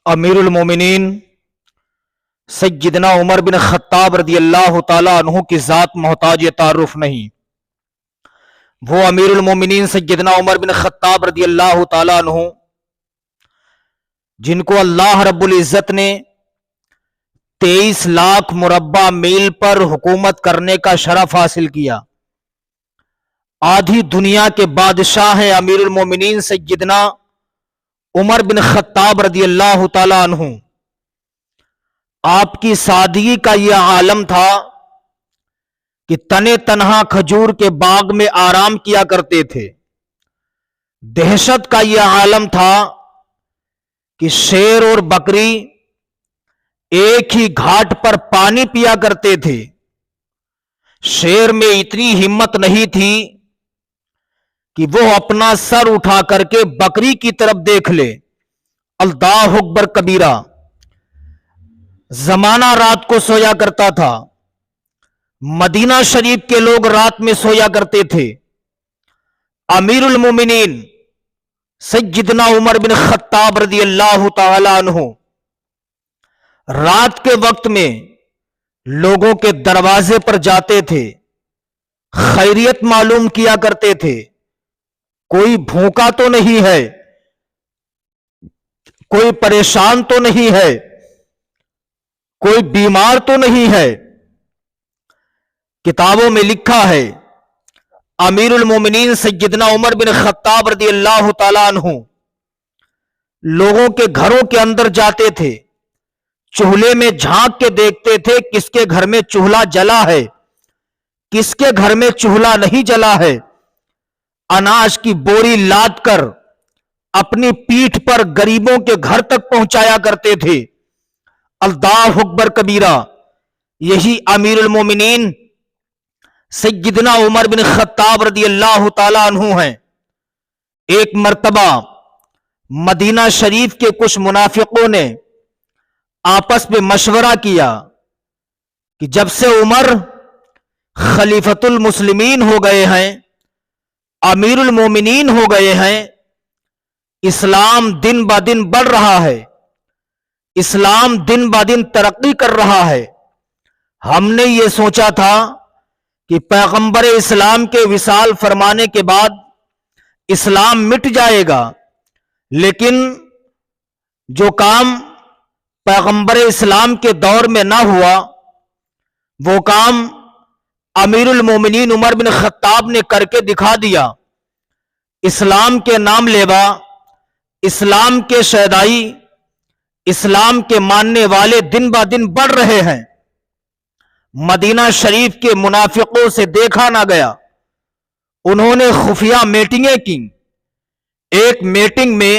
امیر المومنین سیدنا عمر بن خطاب رضی اللہ تعالیٰ عنہ کی ذات محتاج تعارف نہیں۔ وہ امیر المومنین سیدنا عمر بن خطاب رضی اللہ تعالیٰ عنہ جن کو اللہ رب العزت نے 23 لاکھ مربع میل پر حکومت کرنے کا شرف حاصل کیا، آدھی دنیا کے بادشاہ ہیں امیر المومنین سیدنا عمر بن خطاب رضی اللہ تعالیٰ عنہ۔ آپ کی سادگی کا یہ عالم تھا کہ تنے تنہا کھجور کے باغ میں آرام کیا کرتے تھے۔ دہشت کا یہ عالم تھا کہ شیر اور بکری ایک ہی گھاٹ پر پانی پیا کرتے تھے۔ شیر میں اتنی ہمت نہیں تھی کہ وہ اپنا سر اٹھا کر کے بکری کی طرف دیکھ لے۔ اللہ اکبر کبیرہ۔ زمانہ رات کو سویا کرتا تھا، مدینہ شریف کے لوگ رات میں سویا کرتے تھے۔ امیر المومنین سیدنا عمر بن خطاب رضی اللہ تعالی عنہ رات کے وقت میں لوگوں کے دروازے پر جاتے تھے، خیریت معلوم کیا کرتے تھے۔ کوئی بھوکا تو نہیں ہے، کوئی پریشان تو نہیں ہے، کوئی بیمار تو نہیں ہے۔ کتابوں میں لکھا ہے امیر المومنین سیدنا عمر بن خطاب رضی اللہ تعالی عنہ لوگوں کے گھروں کے اندر جاتے تھے، چولہے میں جھانک کے دیکھتے تھے کس کے گھر میں چولہا جلا ہے، کس کے گھر میں چولہا نہیں جلا ہے۔ اناج کی بوری لاد کر اپنی پیٹھ پر غریبوں کے گھر تک پہنچایا کرتے تھے۔ اللہ اکبر کبیرہ۔ یہی امیر المومنین سیدنا عمر بن خطاب رضی اللہ تعالی عنہ ہیں۔ ایک مرتبہ مدینہ شریف کے کچھ منافقوں نے آپس میں مشورہ کیا کہ جب سے عمر خلیفۃ المسلمین ہو گئے ہیں، امیر المومنین ہو گئے ہیں، اسلام دن با دن بڑھ رہا ہے، اسلام دن با دن ترقی کر رہا ہے۔ ہم نے یہ سوچا تھا کہ پیغمبر اسلام کے وصال فرمانے کے بعد اسلام مٹ جائے گا، لیکن جو کام پیغمبر اسلام کے دور میں نہ ہوا وہ کام امیر المومنین عمر بن خطاب نے کر کے دکھا دیا۔ اسلام کے نام لیوا، اسلام کے شیدائی، اسلام کے ماننے والے دن با دن بڑھ رہے ہیں۔ مدینہ شریف کے منافقوں سے دیکھا نہ گیا، انہوں نے خفیہ میٹنگیں کی۔ ایک میٹنگ میں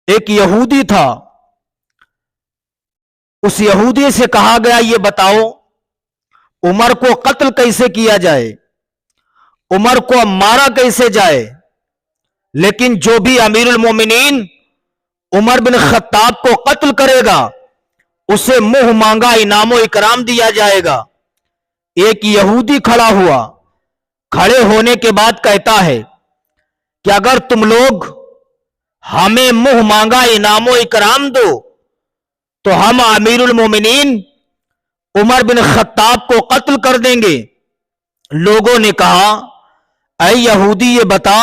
ایک یہودی تھا، اس یہودی سے کہا گیا یہ بتاؤ عمر کو قتل کیسے کیا جائے، عمر کو مارا کیسے جائے۔ لیکن جو بھی امیر المومنین عمر بن خطاب کو قتل کرے گا اسے منہ مانگا انعام و اکرام دیا جائے گا۔ ایک یہودی کھڑا ہوا، کھڑے ہونے کے بعد کہتا ہے کہ اگر تم لوگ ہمیں منہ مانگا انعام و اکرام دو تو ہم امیر المومنین عمر بن خطاب کو قتل کر دیں گے۔ لوگوں نے کہا اے یہودی یہ بتا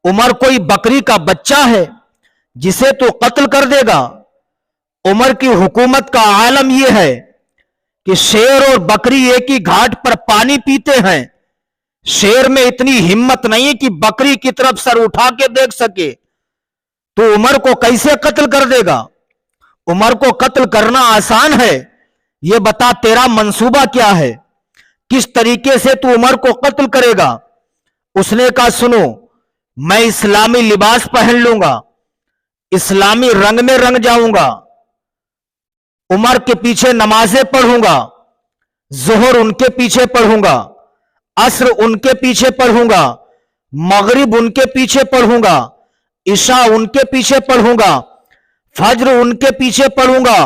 عمر کوئی بکری کا بچہ ہے جسے تو قتل کر دے گا؟ عمر کی حکومت کا عالم یہ ہے کہ شیر اور بکری ایک ہی گھاٹ پر پانی پیتے ہیں۔ شیر میں اتنی ہمت نہیں کہ بکری کی طرف سر اٹھا کے دیکھ سکے، تو عمر کو کیسے قتل کر دے گا؟ عمر کو قتل کرنا آسان ہے، یہ بتا تیرا منصوبہ کیا ہے، کس طریقے سے تو عمر کو قتل کرے گا؟ اس نے کہا سنو، میں اسلامی لباس پہن لوں گا، اسلامی رنگ میں رنگ جاؤں گا، عمر کے پیچھے نمازیں پڑھوں گا، ظہر ان کے پیچھے پڑھوں گا، عصر ان کے پیچھے پڑھوں گا، مغرب ان کے پیچھے پڑھوں گا، عشاء ان کے پیچھے پڑھوں گا، فجر ان کے پیچھے پڑھوں گا،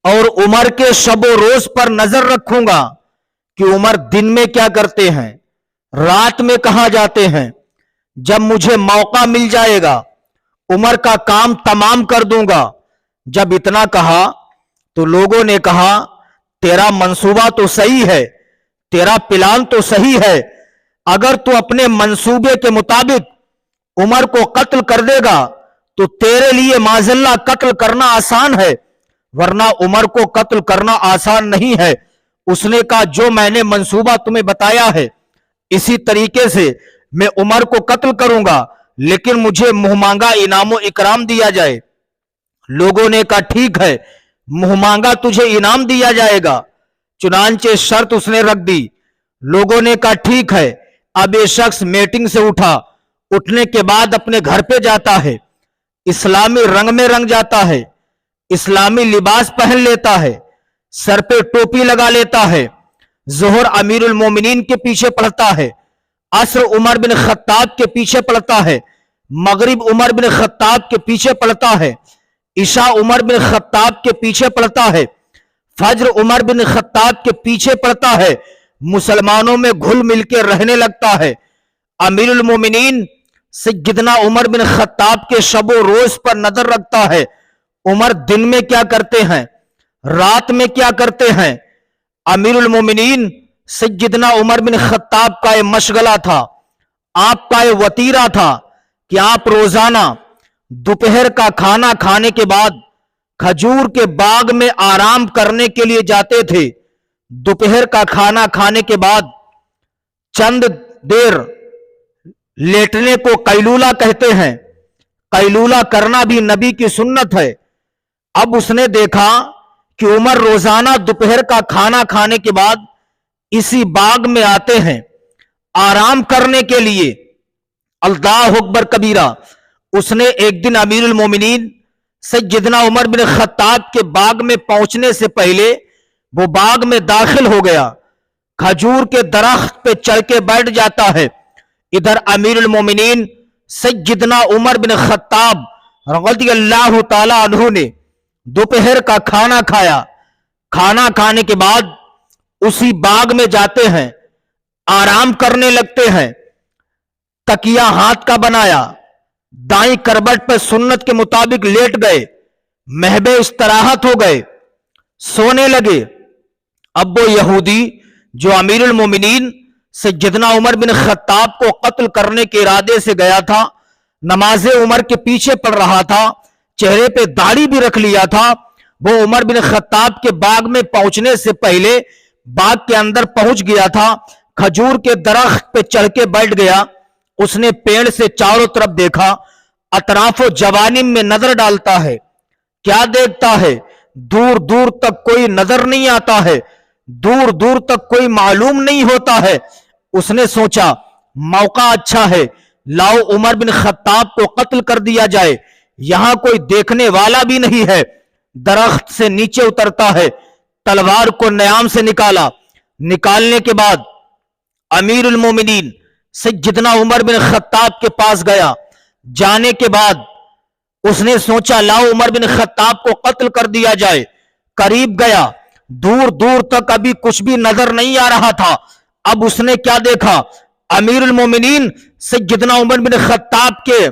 اور عمر کے شب و روز پر نظر رکھوں گا کہ عمر دن میں کیا کرتے ہیں، رات میں کہاں جاتے ہیں۔ جب مجھے موقع مل جائے گا उमर का काम तमाम कर दूंगा। जब इतना कहा तो लोगों ने कहा, तेरा मंसूबा तो सही है, तेरा प्लान तो सही है, अगर तू अपने मंसूबे के मुताबिक उमर को कत्ल कर देगा तो तेरे लिए माजल्ला कत्ल करना आसान है, वरना उमर को कत्ल करना आसान नहीं है। उसने कहा, जो मैंने मंसूबा तुम्हें बताया है इसी तरीके से मैं उमर को कत्ल करूंगा, लेकिन मुझे मुंहमांगा इनाम इकराम दिया जाए। लोगों ने कहा, ठीक है, मुंहमांगा तुझे इनाम दिया जाएगा। चुनांचे शर्त उसने रख दी। लोगों ने कहा, ठीक है। अब ये शख्स मीटिंग से उठा, उठने के बाद अपने घर पे जाता है, इस्लामी रंग में रंग जाता है, इस्लामी लिबास पहन लेता है, सर पे टोपी लगा लेता है, जोहर अमीरुल मोमिनीन के पीछे पढ़ता है, असर उमर बिन खत्ताब के पीछे पढ़ता है, मगरिब उमर बिन खत्ताब के पीछे पढ़ता है, इशा उमर बिन खत्ताब के पीछे पढ़ता है, फज्र उमर बिन खत्ताब के पीछे पढ़ता है, मुसलमानों में घुल मिल के रहने लगता है। अमीरुल मोमिनीन सैयदना उमर बिन खत्ताब के शबो रोज पर नजर रखता है। उमर दिन में क्या करते हैं, रात में क्या करते हैं। अमीरुल मोमिनीन सैयदना उमर बिन खत्ताब का ये मशगला था, आपका ये वतीरा था कि आप रोजाना दोपहर का खाना खाने के बाद खजूर के बाग में आराम करने के लिए जाते थे। दोपहर का खाना खाने के बाद चंद देर लेटने को कैलूला कहते हैं। कैलूला करना भी नबी की सुन्नत है। अब उसने देखा कि उमर रोजाना दोपहर का खाना खाने के बाद इसी बाग में आते हैं आराम करने के लिए। अल्लाह अकबर कबीरा। उसने एक दिन अमीरुल मोमिनीन सैयदना उमर बिन खत्ताब के बाग में पहुंचने से पहले वो बाग में दाखिल हो गया, खजूर के दरख्त पे चढ़ के बैठ जाता है। इधर अमीरुल मोमिनीन सैयदना उमर बिन खत्ताब रज़ियल्लाहु ताला अन्हु ने दोपहर का खाना खाया। खाना खाने के बाद उसी बाग में जाते हैं, आराम करने लगते हैं। तकिया हाथ का बनाया, दाई करबट पर सुन्नत के मुताबिक लेट गए, महबे इस्तराहत हो गए, सोने लगे। अब वो यहूदी जो अमीरुल मोमिनीन सैयदना उमर बिन खत्ताब को कत्ल करने के इरादे से गया था, नमाजे उमर के पीछे पड़ रहा था, चेहरे पे दाढ़ी भी रख लिया था, वो उमर बिन खत्ताब के बाग में पहुंचने से पहले बाग के अंदर पहुंच गया था, खजूर के दरख्त पे चढ़ के बैठ गया। उसने पेड़ से चारों तरफ देखा, अतराफो जवानिम में नजर डालता है। क्या देखता है? दूर दूर तक कोई नजर नहीं आता है, दूर दूर तक कोई मालूम नहीं होता है। उसने सोचा मौका अच्छा है, लाओ उमर बिन खत्ताब को कत्ल कर दिया जाए, यहां कोई देखने वाला भी नहीं है। दरख्त से नीचे उतरता है, तलवार को न्याम से निकाला। निकालने के बाद अमीरुल मोमिनीन सैयदना उमर बिन खत्ताब के पास गया। जाने के बाद उसने सोचा लाओ उमर बिन खत्ताब को कत्ल कर दिया जाए। करीब गया, दूर दूर तक अभी कुछ भी नजर नहीं आ रहा था। अब उसने क्या देखा? अमीरुल मोमिनीन सैयदना उमर बिन खत्ताब के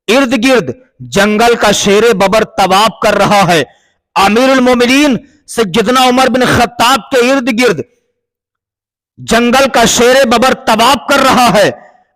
इर्द गिर्द जंगल का शेरे बबर तवाफ कर रहा है। अमीरुल मोमिनीन सैयदना उमर बिन खत्ताब के इर्द गिर्द जंगल का शेरे बबर तवाफ कर रहा है।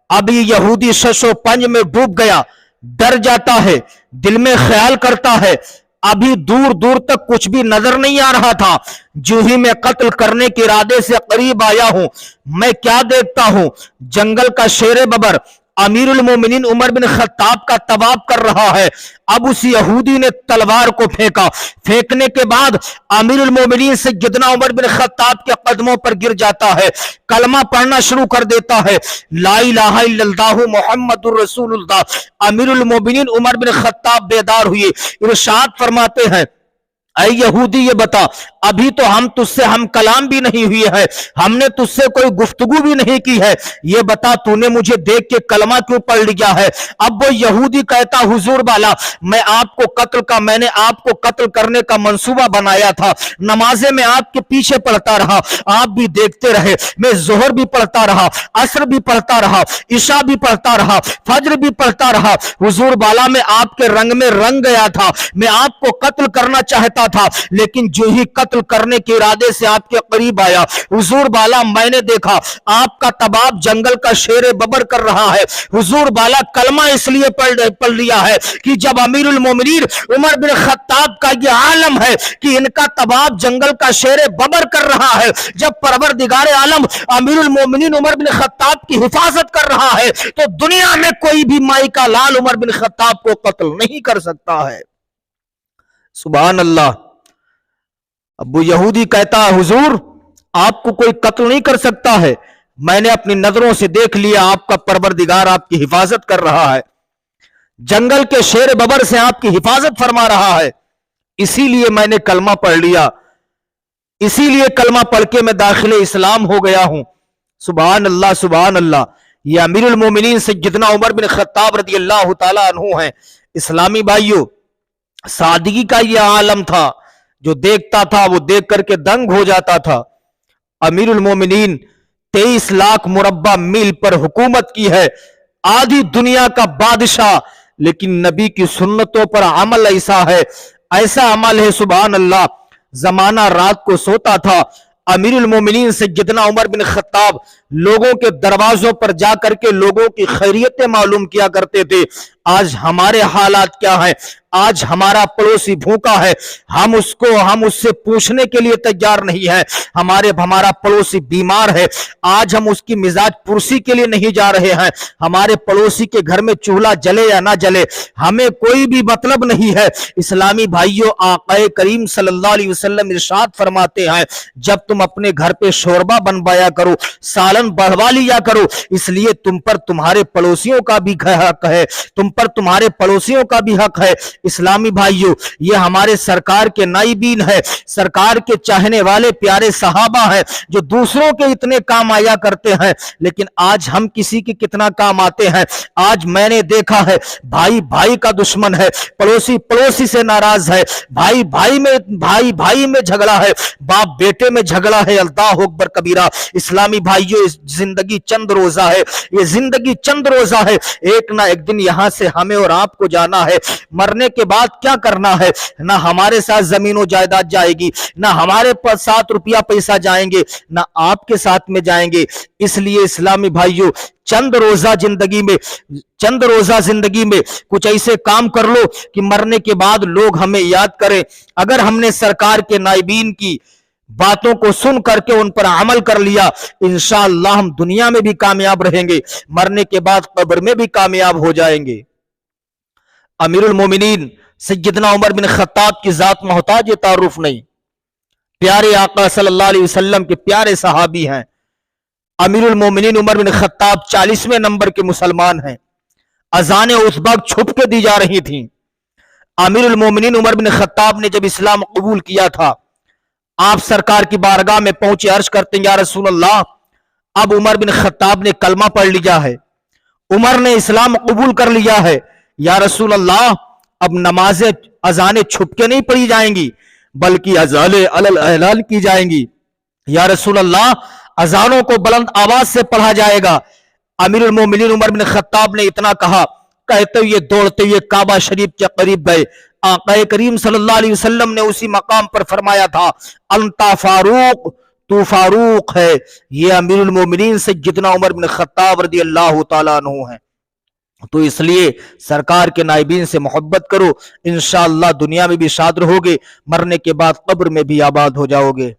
अभी यहूदी शशो पंज में डूब गया, डर जाता है, दिल में ख्याल करता है अभी दूर दूर तक कुछ भी नजर नहीं आ रहा था। जो ही मैं कत्ल करने के इरादे से करीब आया हूं, मैं क्या देखता हूं? जंगल का शेरे बबर अमीरुल मोमिनीन उमर बिन खत्ताब का तवाफ कर रहा है। अब उस यहूदी ने तलवार को फेंका। फेंकने के बाद अमीरुल मोमिनीन सैयदना उमर बिन खत्ताब के कदमों पर गिर जाता है, कलमा पढ़ना शुरू कर देता है, ला इलाहा इल्लल्लाहु मुहम्मदुर रसूलुल्लाह। अमीरुल मोमिनीन उमर बिन खत्ताब बेदार हुए, इरशाद फरमाते हैं ऐ यहूदी ये बता, अभी तो हम तुझसे हम कलाम भी नहीं हुई है, हमने तुझसे कोई गुफ्तगू भी नहीं की है, ये बता तूने मुझे देख के कलमा क्यों पढ़ लिया है। अब वो यहूदी कहता, हुजूर वाला मैंने आपको कत्ल करने का मंसूबा बनाया था, नमाजें मैं आपके पीछे पढ़ता रहा, आप भी देखते रहे, मैं जोहर भी पढ़ता रहा, असर भी पढ़ता रहा, इशा भी पढ़ता रहा, फज्र भी पढ़ता रहा, हुजूर वाला मैं आपके रंग में रंग गया था, मैं आपको कत्ल करना चाहता था, लेकिन जो ही कत्ल करने के इरादे से आपके करीब आया, हुजूर वाला मैंने देखा आपका तबाब जंगल का शेर बबर कर रहा है। हुजूर वाला कलमा इसलिए पढ़ लिया है कि जब अमीरुल मोमिनीन उमर बिन खत्ताब का यह आलम है कि इनका तबाब जंगल का शेर बबर कर रहा है, जब परवरदिगार आलम अमीरुल मोमिनीन उमर बिन खत्ताब की हिफाजत कर रहा है, तो दुनिया में कोई भी माई का लाल उमर बिन खत्ताब को कत्ल नहीं कर सकता है। सुभान अल्लाह। अबू यहूदी कहता, हुजूर आपको कोई कत्ल नहीं कर सकता है, मैंने अपनी नजरों से देख लिया आपका परवरदिगार आपकी हिफाजत कर रहा है, जंगल के शेर बबर से आपकी हिफाजत फरमा रहा है, इसीलिए मैंने कलमा पढ़ लिया, इसीलिए कलमा पढ़ के मैं दाखिले इस्लाम हो गया हूं। सुभान अल्लाह, सुभान अल्लाह। ये अमीरुल मोमिनीन सय्यदना उमर बिन खत्ताब रदियल्लाहु ताला अन्हु हैं। इस्लामी भाइयों, सादगी का यह आलम था, जो देखता था वो देख करके दंग हो जाता था। अमीरुल मोमिनीन 23 लाख मुरब्बा मील पर हुकूमत की है, आधी दुनिया का बादशाह, लेकिन नबी की सुन्नतों पर अमल ऐसा अमल है, सुभान अल्लाह। जमाना रात को सोता था, अमीरुल मोमिनीन सय्यदना उमर बिन खत्ताब लोगों के दरवाजों पर जाकर के लोगों की खैरियतें मालूम किया करते थे। आज हमारे हालात क्या है? आज हमारा पड़ोसी भूखा है, हम उससे पूछने के लिए तैयार नहीं है। हमारा पड़ोसी बीमार है, आज हम उसकी मिजाज पुरसी के लिए नहीं जा रहे हैं। हमारे पड़ोसी के घर में चूल्हा जले या ना जले, हमें कोई भी मतलब नहीं है। इस्लामी भाइयों, आक़ाए करीम सल्लल्लाहु अलैहि वसल्लम इरशाद फरमाते हैं, जब तुम अपने घर पे शोरबा बनवाया करो, सालन बढ़वा लिया करो, इसलिए तुम पर तुम्हारे पड़ोसियों का भी हक है, तुम पर तुम्हारे पड़ोसियों का भी हक है। इस्लामी भाइयों, ये हमारे सरकार के नाइबीन है, सरकार के चाहने वाले प्यारे सहाबा है, जो दूसरों के इतने काम आया करते हैं, लेकिन आज हम किसी के कितना काम आते हैं। आज मैंने देखा है, भाई भाई का दुश्मन है, पड़ोसी पड़ोसी से नाराज है, भाई भाई में झगड़ा है, बाप बेटे में झगड़ा है। अल्लाहु अकबर कबीरा। इस्लामी भाइयों, जिंदगी चंद रोजा है, ये जिंदगी चंद रोजा है, एक ना एक दिन यहां से हमें और आपको जाना है। मरने के बाद क्या करना है? ना हमारे साथ जमीन जायदाद जाएगी, ना हमारे पास 7 रुपया पैसा जाएंगे, ना आपके साथ में जाएंगे। इसलिए इस्लामी भाइयों, चंद रोजा जिंदगी में कुछ ऐसे काम कर लो कि मरने के बाद लोग हमें याद करें। अगर हमने सरकार के नाइबीन की बातों को सुन करके उन पर अमल कर लिया, इंशाअल्लाह हम दुनिया में भी कामयाब रहेंगे, मरने के बाद कब्र में भी कामयाब हो जाएंगे। अमीरुल मोमिनीन सय्यदना उमर बिन खत्ताब की जात मोहताज तारुफ नहीं, प्यारे आका सल्लल्लाहु अलैहि वसल्लम के प्यारे सहाबी हैं। अमीरुल मोमिनीन उमर बिन खत्ताब 40वें नंबर के मुसलमान हैं। अजाने उस वक्त छुप के दी जा रही थी। अमीरुल मोमिनीन उमर बिन खत्ताब ने जब इस्लाम कबूल किया था, आप सरकार की बारगाह में पहुंचे, अर्ज करते हैं, या रसूल अल्लाह, अब उमर बिन खत्ताब ने कलमा पढ़ लिया है, उमर ने इस्लाम कबूल कर लिया है, या रसूल अल्लाह, अब नमाजें अजाने छुप के नहीं पढ़ी जाएंगी, बल्कि अजाने अलल ऐलान की जाएंगी। या रसूल अल्लाह, अजानों को बुलंद आवाज से पढ़ा जाएगा। अमीरुल मोमिनीन उमर बिन खत्ताब ने इतना कहा, कहते हुए दौड़ते हुए काबा शरीफ के करीब गए। आक़ाए करीम सल्लल्लाहु अलैहि वसल्लम ने उसी मकाम पर फरमाया था, अंता फारूक, तू फारूक है। ये अमीरुल मोमिनीन सय्यदना उमर बिन खत्ताब रदियल्लाहु ताला अन्हु हैं। तो इसलिए सरकार के नाइबीन से मोहब्बत करो, इंशाअल्लाह दुनिया में भी शाद रहोगे, मरने के बाद कब्र में भी आबाद हो जाओगे।